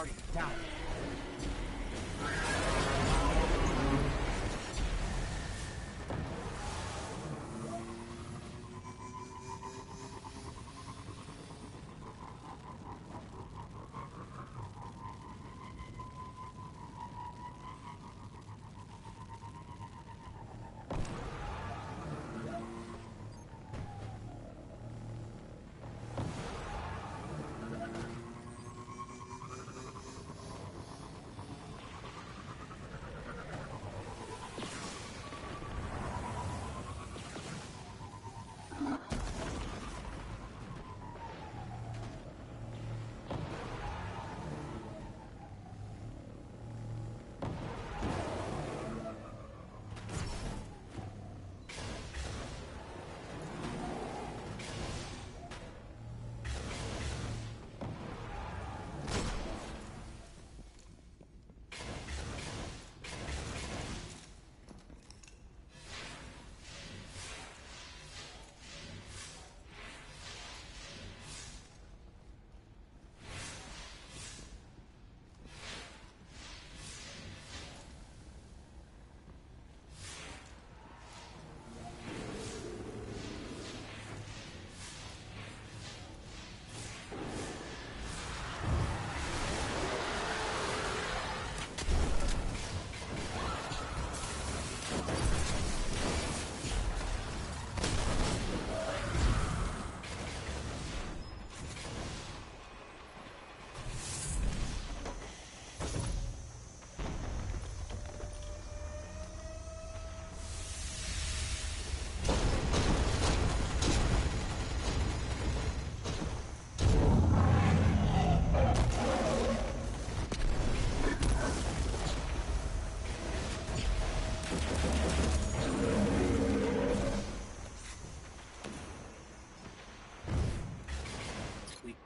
Target down.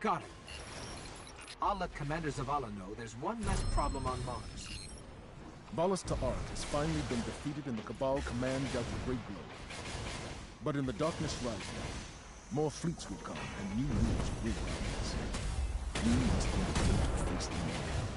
Got it. I'll let Commander Zavala know there's one less problem on Mars. Valis Ta'art has finally been defeated and the Cabal command dealt a great blow. But in the darkness rising, more fleets will come and new rulers will rise. We must be prepared to face them all.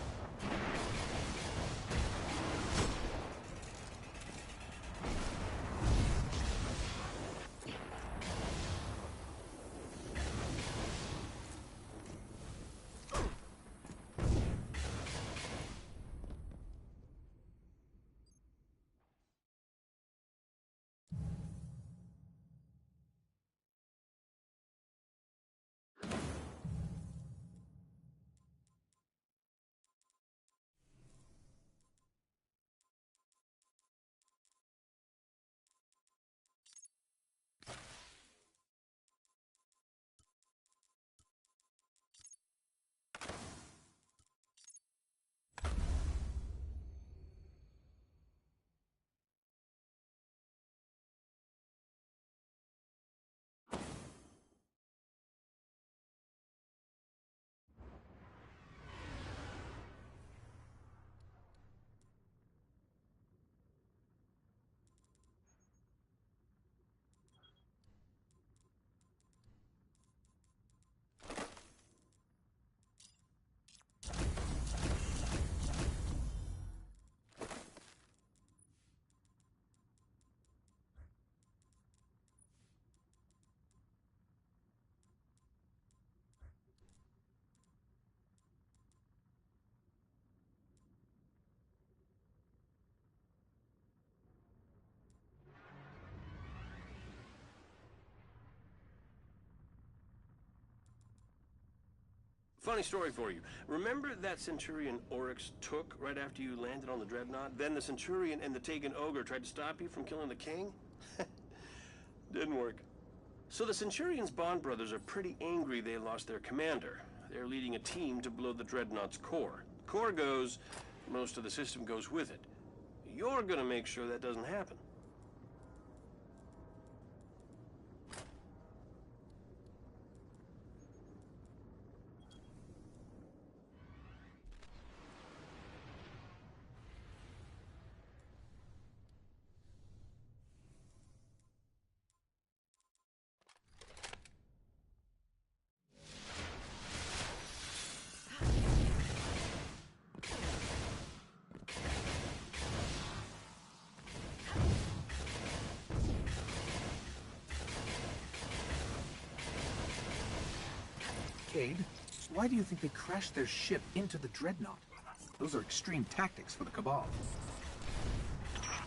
Funny story for you. Remember that Centurion Oryx took right after you landed on the Dreadnought? Then the Centurion and the Taken Ogre tried to stop you from killing the king? Didn't work. So the Centurion's Bond brothers are pretty angry they lost their commander. They're leading a team to blow the Dreadnought's core. Core goes, most of the system goes with it. You're gonna make sure that doesn't happen. Cade, why do you think they crashed their ship into the Dreadnought? Those are extreme tactics for the Cabal.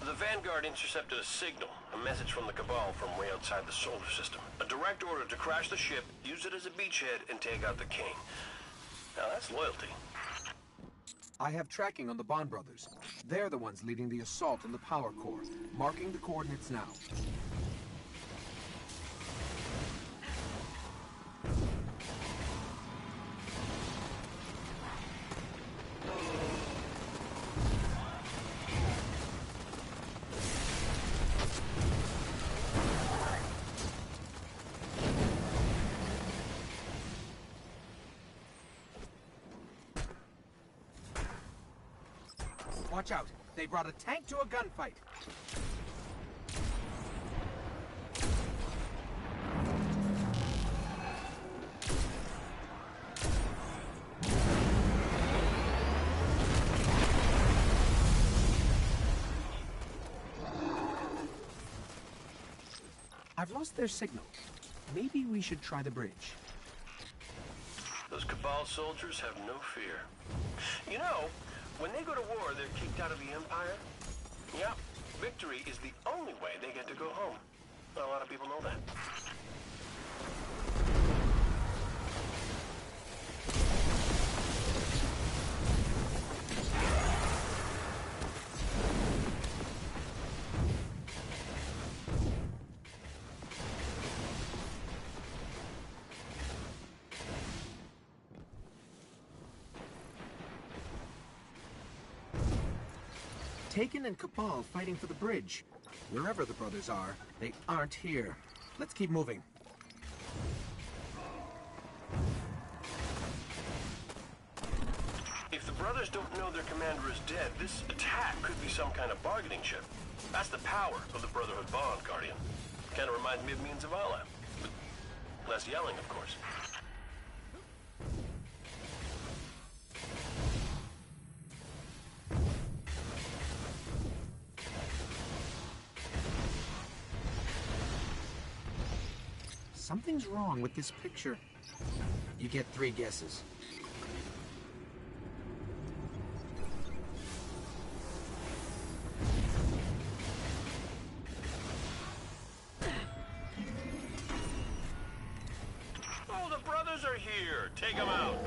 The Vanguard intercepted a signal, a message from the Cabal from way outside the solar system. A direct order to crash the ship, use it as a beachhead, and take out the King. Now that's loyalty. I have tracking on the Bond brothers. They're the ones leading the assault on the power core. Marking the coordinates now. Watch out. They brought a tank to a gunfight. I've lost their signal. Maybe we should try the bridge. Those Cabal soldiers have no fear. You know, when they go to war, they're kicked out of the Empire. Yeah, victory is the only way they get to go home. Not a lot of people know that. Taken and Cabal fighting for the bridge. Wherever the brothers are, they aren't here. Let's keep moving. If the brothers don't know their commander is dead, this attack could be some kind of bargaining chip. That's the power of the Brotherhood bond, Guardian. Kind of reminds me of Means of Allah. With less yelling, of course. Something's wrong with this picture. You get 3 guesses. Oh, the brothers are here. Take them out.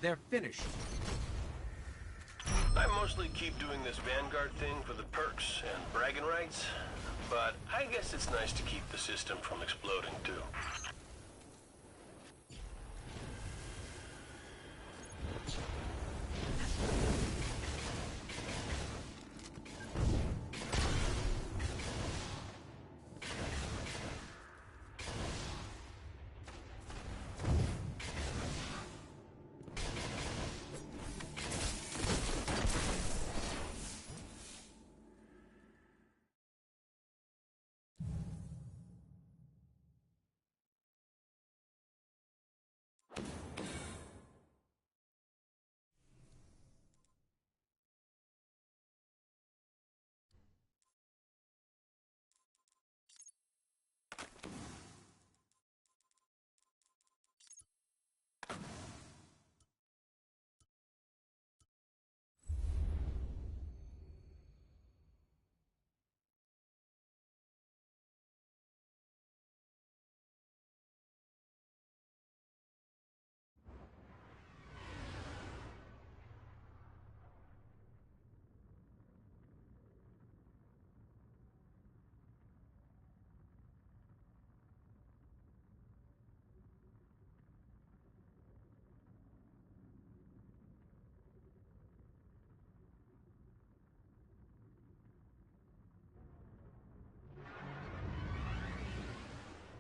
They're finished. I mostly keep doing this Vanguard thing for the perks and bragging rights, but I guess it's nice to keep the system from exploding too.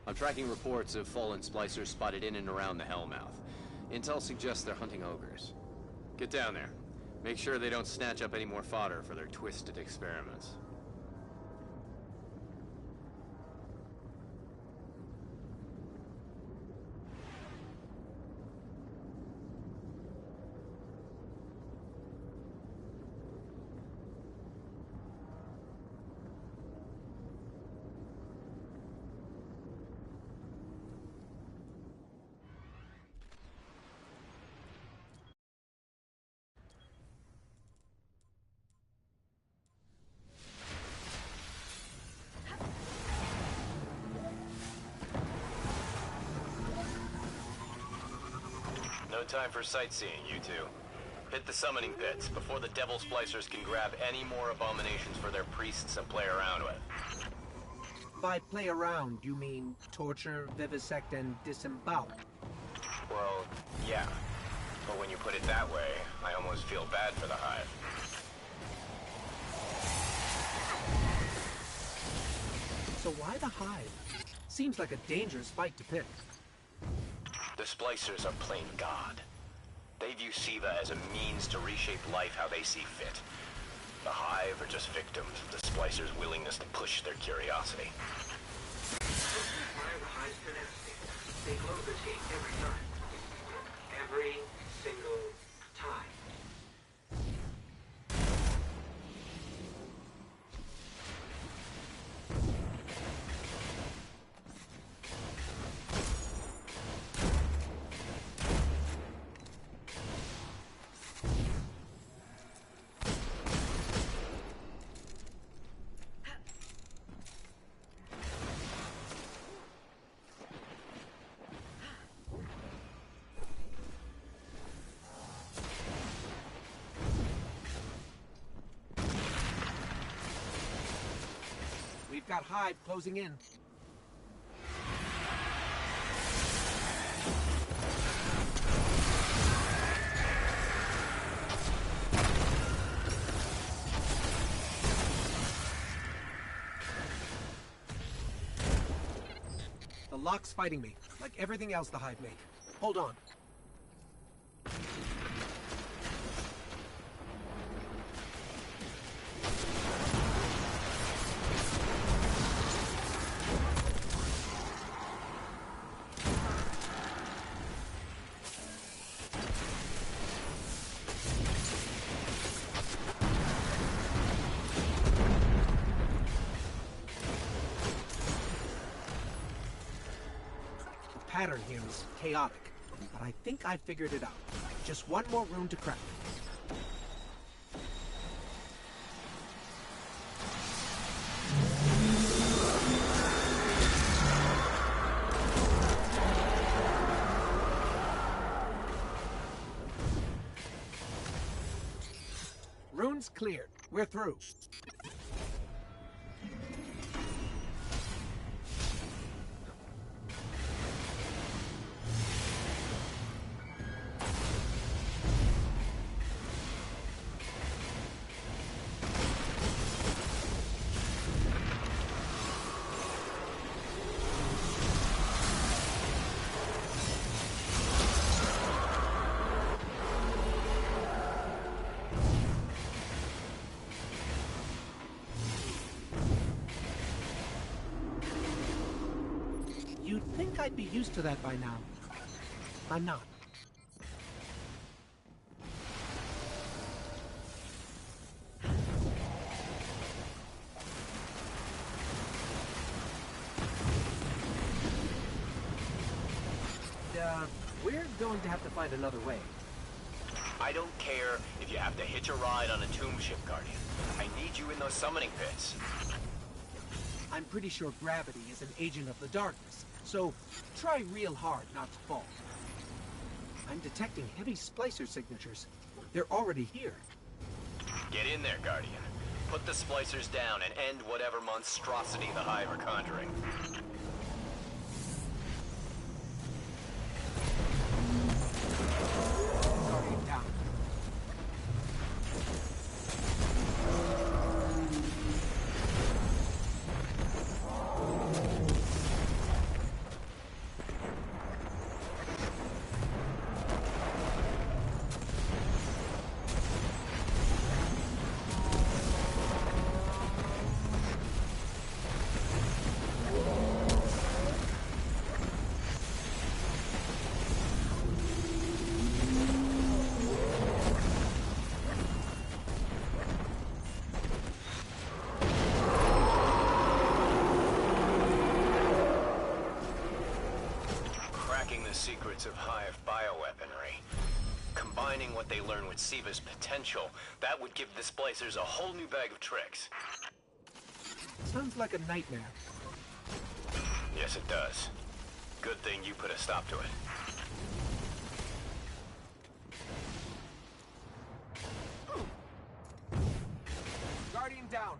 I'm tracking reports of fallen splicers spotted in and around the Hellmouth. Intel suggests they're hunting ogres. Get down there. Make sure they don't snatch up any more fodder for their twisted experiments. No time for sightseeing, you two. Hit the summoning pits before the Devil Splicers can grab any more abominations for their priests and play around with. By play around, you mean torture, vivisect, and disembowel? Well, yeah. But when you put it that way, I almost feel bad for the Hive. So why the Hive? Seems like a dangerous fight to pick. The Splicers are plain God. They view Siva as a means to reshape life how they see fit. The Hive are just victims of the Splicers' willingness to push their curiosity. Fire the Hive's tenacity. They close the gate every time. Every single time. We've got Hive closing in. The lock's fighting me, like everything else the Hive make. Hold on. The pattern here is chaotic, but I think I figured it out. Just one more room to crack. Rune's cleared. We're through. You'd think I'd be used to that by now. I'm not. We're going to have to find another way. I don't care if you have to hitch a ride on a tomb ship, Guardian. I need you in those summoning pits. I'm pretty sure gravity is an agent of the darkness, so try real hard not to fall. I'm detecting heavy splicer signatures. They're already here. Get in there, Guardian. Put the splicers down and end whatever monstrosity the Hive are conjuring. Guardian down. secrets of Hive bioweaponry. Combining what they learn with Siva's potential, that would give the Splicers a whole new bag of tricks. Sounds like a nightmare. Yes, it does. Good thing you put a stop to it. Guardian down.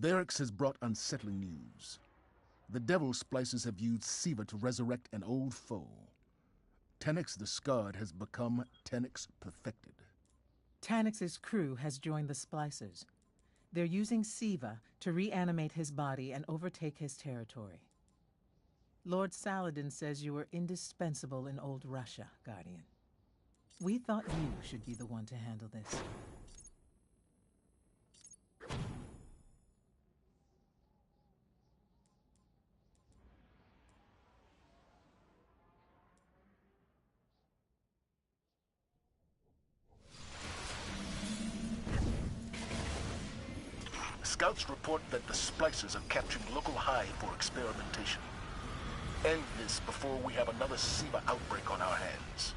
Varix has brought unsettling news. The Devil Splicers have used Siva to resurrect an old foe. Taniks the Scarred has become Taniks Perfected. Tanix's crew has joined the Splicers. They're using Siva to reanimate his body and overtake his territory. Lord Saladin says you were indispensable in old Russia, Guardian. We thought you should be the one to handle this. Scouts report that the Splicers are capturing local Hive for experimentation. End this before we have another Siva outbreak on our hands.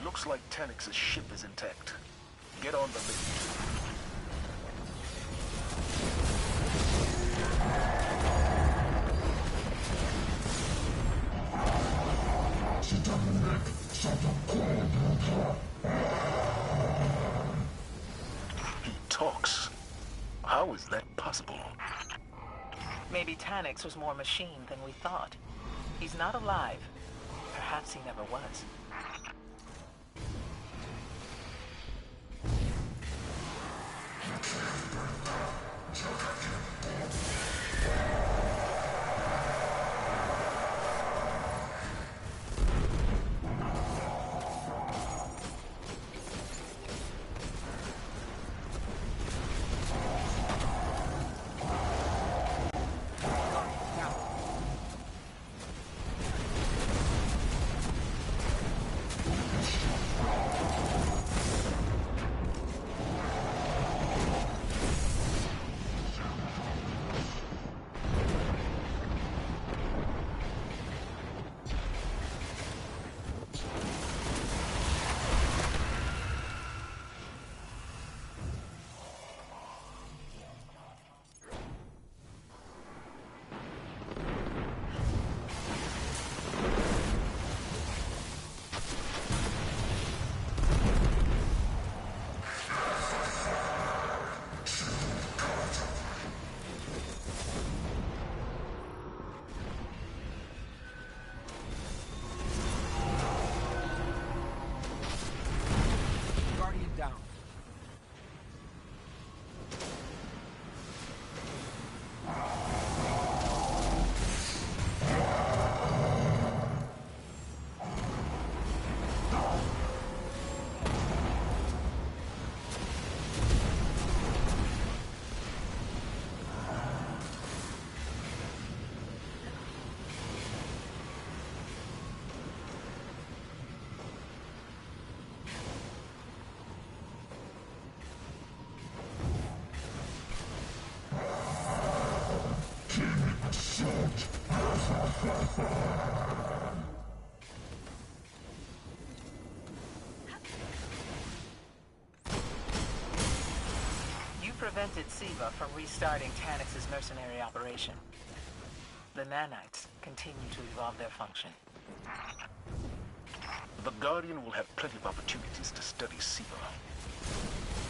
Looks like Tanix's ship is intact. Get on the lift. He talks. How is that possible? Maybe Tanix was more machine than we thought. He's not alive. Perhaps he never was. You prevented Siva from restarting Tanix's mercenary operation. The nanites continue to evolve their function. The Guardian will have plenty of opportunities to study Siva.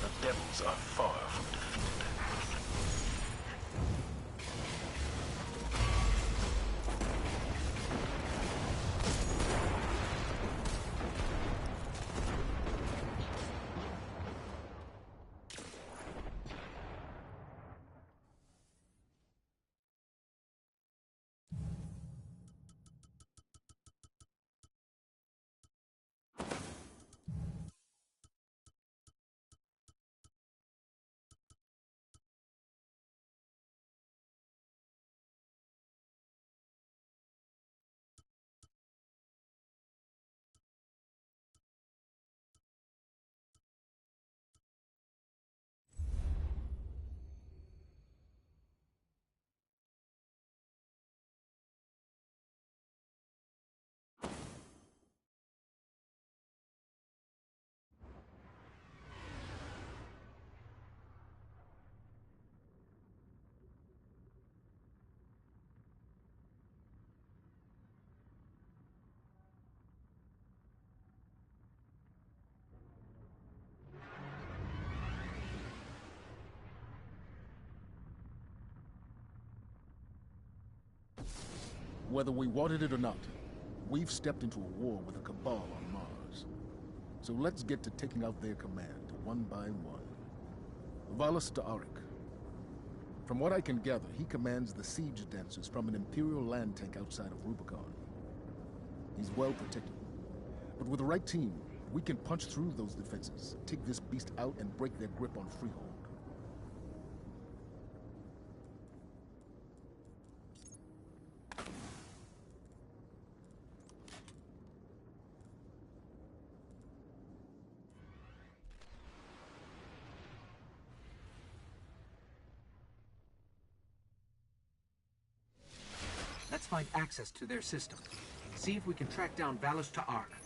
The devils are far from defeated. Whether we wanted it or not, we've stepped into a war with the Cabal on Mars. So let's get to taking out their command, one by one. Valus Ta'arik. From what I can gather, he commands the siege dancers from an Imperial land tank outside of Rubicon. He's well protected. But with the right team, we can punch through those defenses, take this beast out, and break their grip on Freehold. Let's find access to their system. See if we can track down Valus Ta'arik.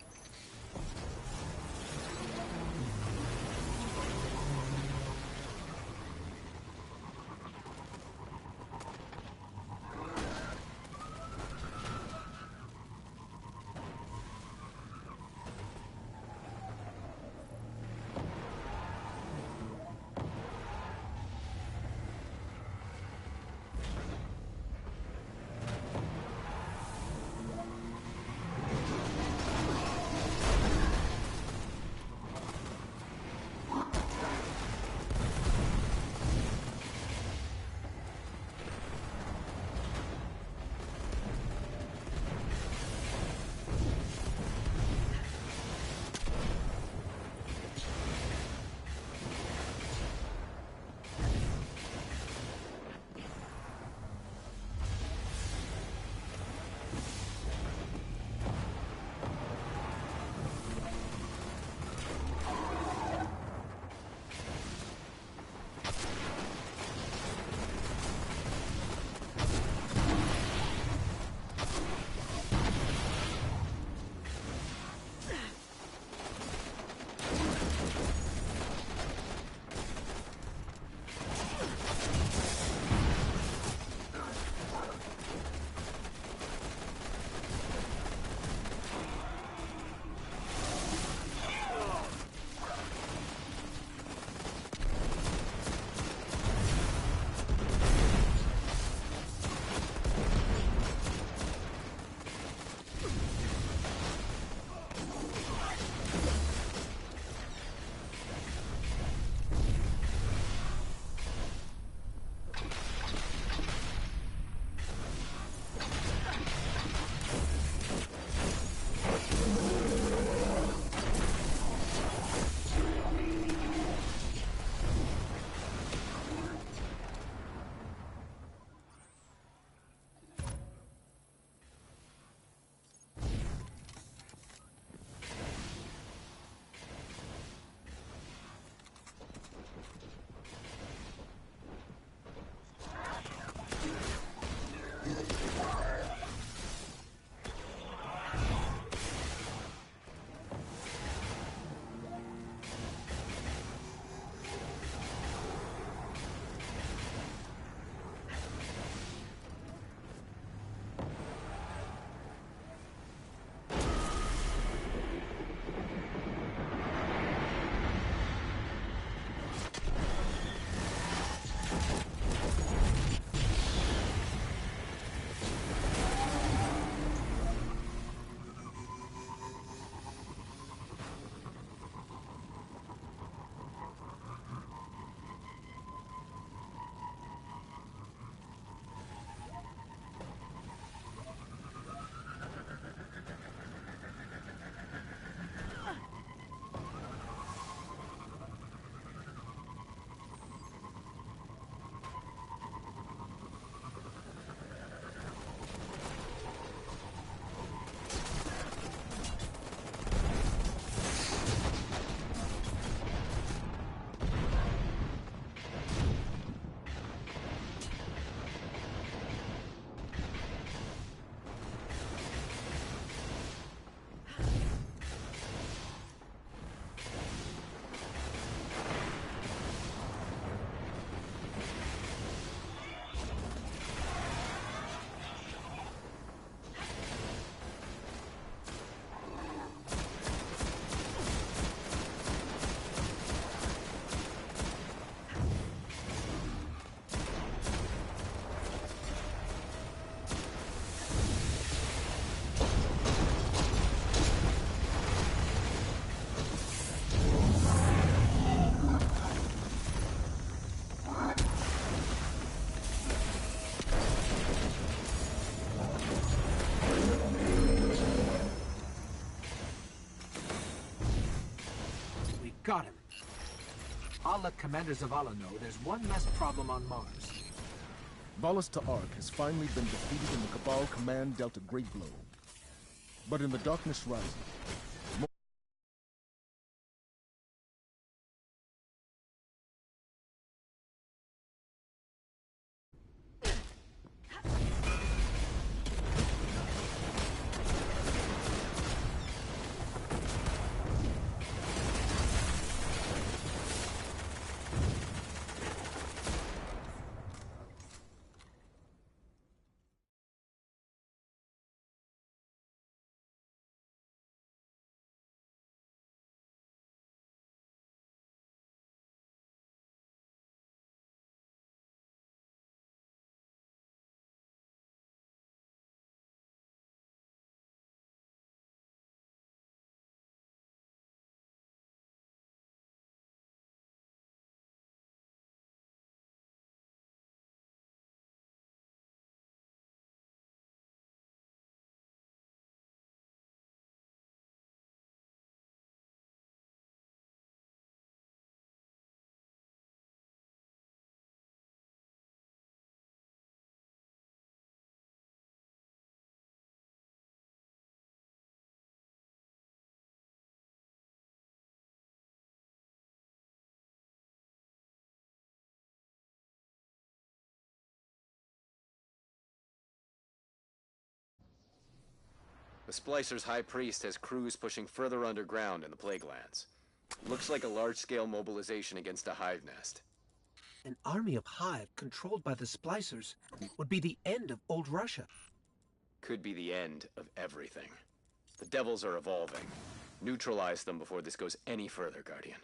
Got him. I'll let Commander Zavala know there's one less problem on Mars. Volus to Ark has finally been defeated in the Cabal command dealt a great blow. But in the Darkness Rising, The Splicer's High Priest has crews pushing further underground in the Plaguelands. Looks like a large-scale mobilization against a hive nest. An army of Hive controlled by the Splicers would be the end of old Russia. Could be the end of everything. The Devils are evolving. Neutralize them before this goes any further, Guardian.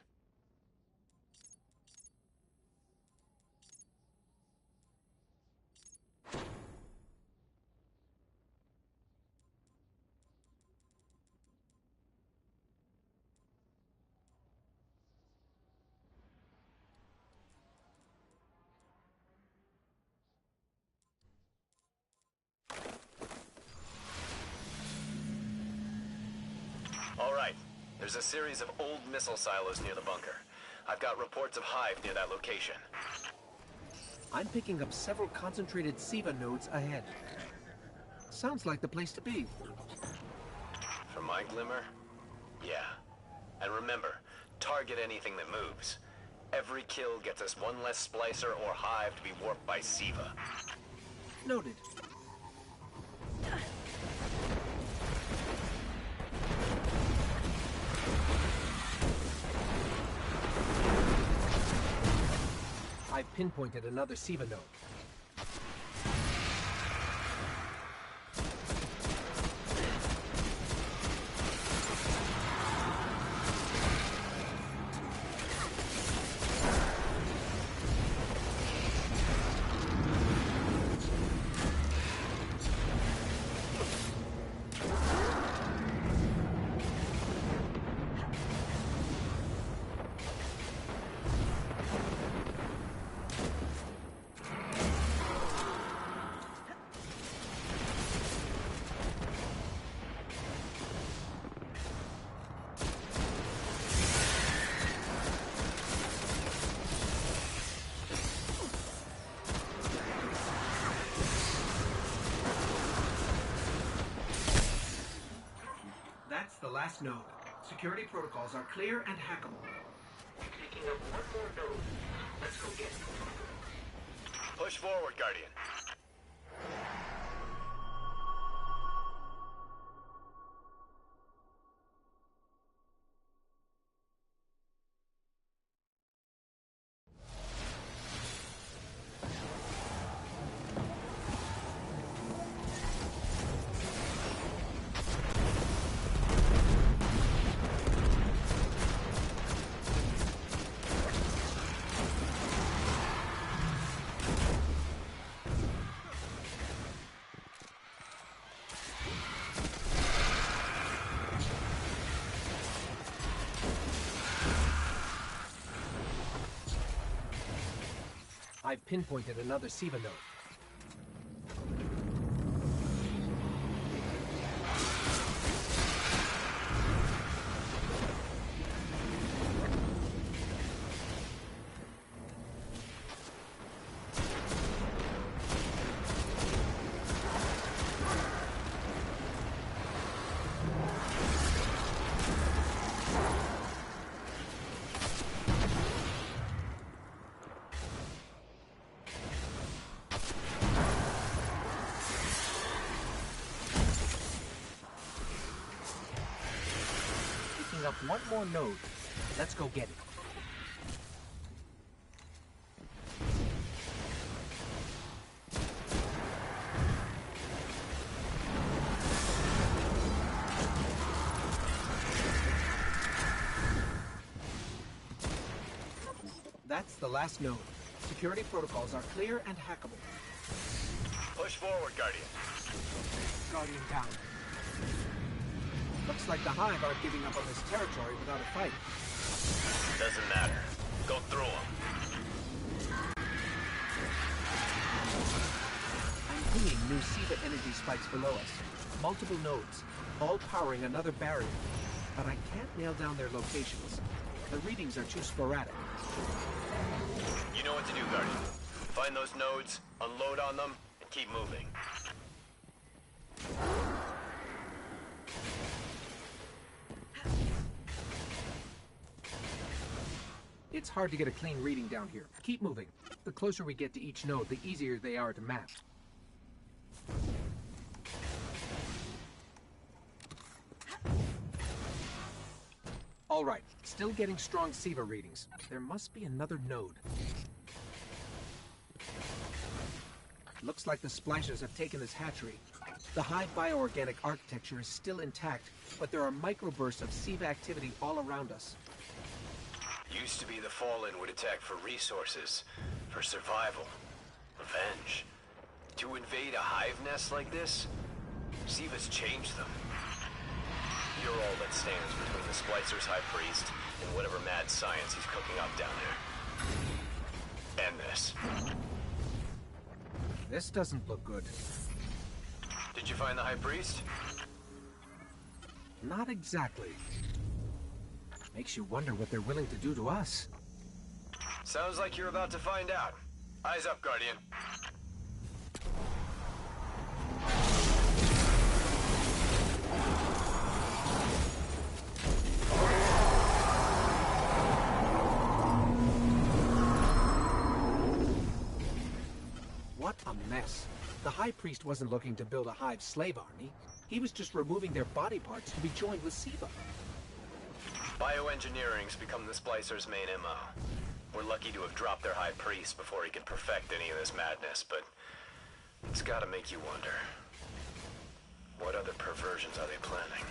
All right. There's a series of old missile silos near the bunker. I've got reports of Hive near that location. I'm picking up several concentrated SIVA nodes ahead. Sounds like the place to be. From my glimmer? Yeah. And remember, target anything that moves. Every kill gets us one less Splicer or Hive to be warped by SIVA. Noted. I've pinpointed another SIVA node. That's the last node. Security protocols are clear and hackable. Picking up one more node. Let's go get it. Push forward, Guardian. I've pinpointed another SIVA node. one more node. Let's go get it. That's the last node. Security protocols are clear and hackable. Push forward, Guardian. Guardian down. Looks like the Hive aren't giving up on this territory without a fight. Doesn't matter. Go through them. I'm pinging new SIVA energy spikes below us. Multiple nodes, all powering another barrier. But I can't nail down their locations. The readings are too sporadic. You know what to do, Guardian. Find those nodes, unload on them, and keep moving. It's hard to get a clean reading down here. Keep moving. The closer we get to each node, the easier they are to map. All right, still getting strong SIVA readings. There must be another node. Looks like the splicers have taken this hatchery. The Hive bioorganic architecture is still intact, but there are microbursts of SIVA activity all around us. Used to be the Fallen would attack for resources, for survival, revenge. To invade a hive nest like this, SIVA's changed them. You're all that stands between the Splicer's High Priest and whatever mad science he's cooking up down there. And this. This doesn't look good. Did you find the High Priest? Not exactly. Makes you wonder what they're willing to do to us. Sounds like you're about to find out. Eyes up, Guardian. What a mess. The High Priest wasn't looking to build a Hive slave army. He was just removing their body parts to be joined with SIVA. Bioengineering's become the Splicer's main MO. We're lucky to have dropped their High Priest before he could perfect any of this madness, but it's gotta make you wonder. What other perversions are they planning?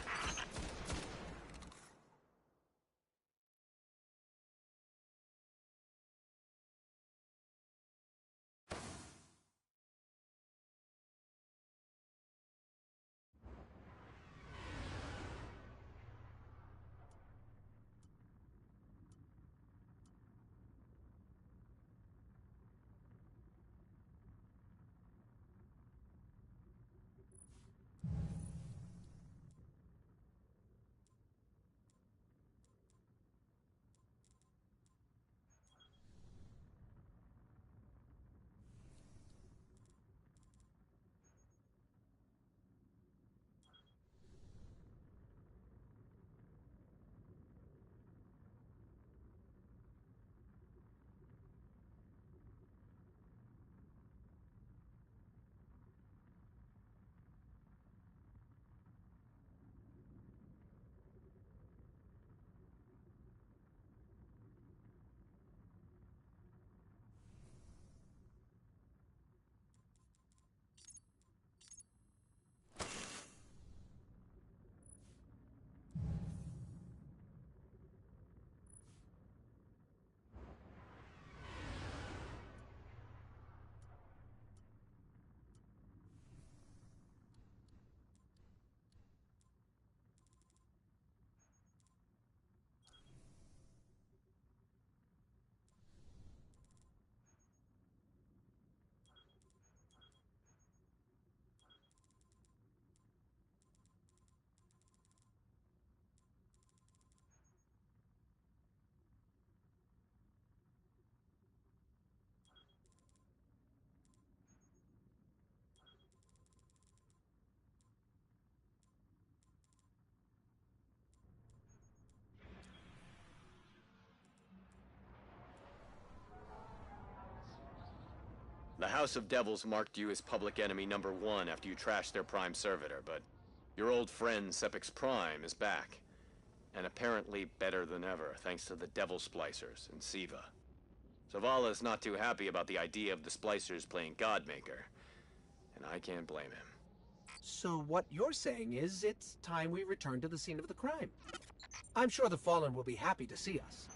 The House of Devils marked you as public enemy #1 after you trashed their prime servitor, but your old friend Sepix Prime is back. and apparently better than ever, thanks to the Devil Splicers and Siva. Zavala's not too happy about the idea of the Splicers playing Godmaker, and I can't blame him. So what you're saying is it's time we return to the scene of the crime. I'm sure the Fallen will be happy to see us.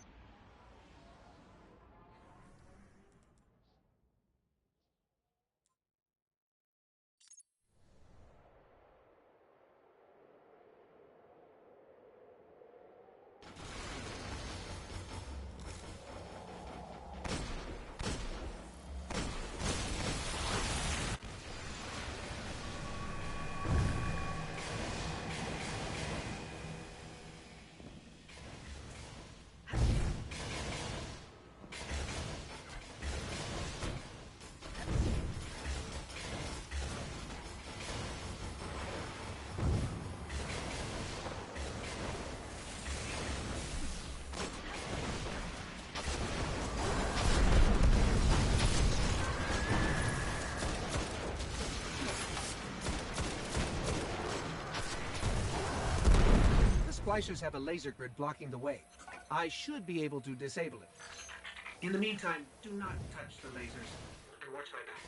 Splicers have a laser grid blocking the way. I should be able to disable it. In the meantime, do not touch the lasers. And watch my back.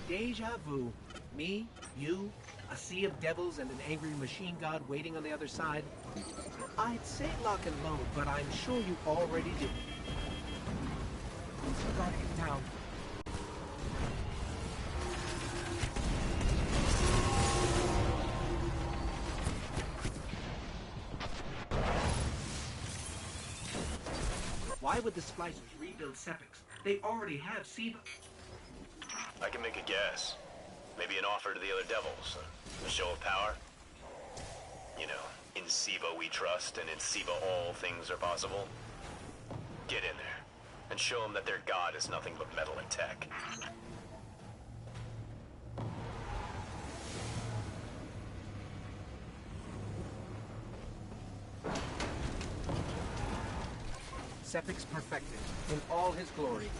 Deja vu. Me, you, a sea of devils, and an angry machine god waiting on the other side. I'd say lock and load, but I'm sure you already did. Gotta get down. Why would the Splicers rebuild Sepix? They already have Siva. I can make a guess. Maybe an offer to the other devils. A show of power? You know, in Siva we trust, and in Siva all things are possible. Get in there, and show them that their god is nothing but metal and tech. Sepix perfected, in all his glory.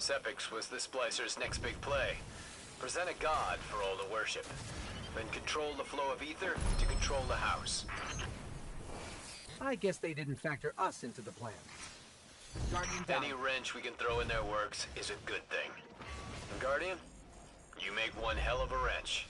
Sepix was the Splicer's next big play. Present a god for all to worship. Then control the flow of ether to control the house. I guess they didn't factor us into the plan. Guardian down. Any wrench we can throw in their works is a good thing. And Guardian, you make one hell of a wrench.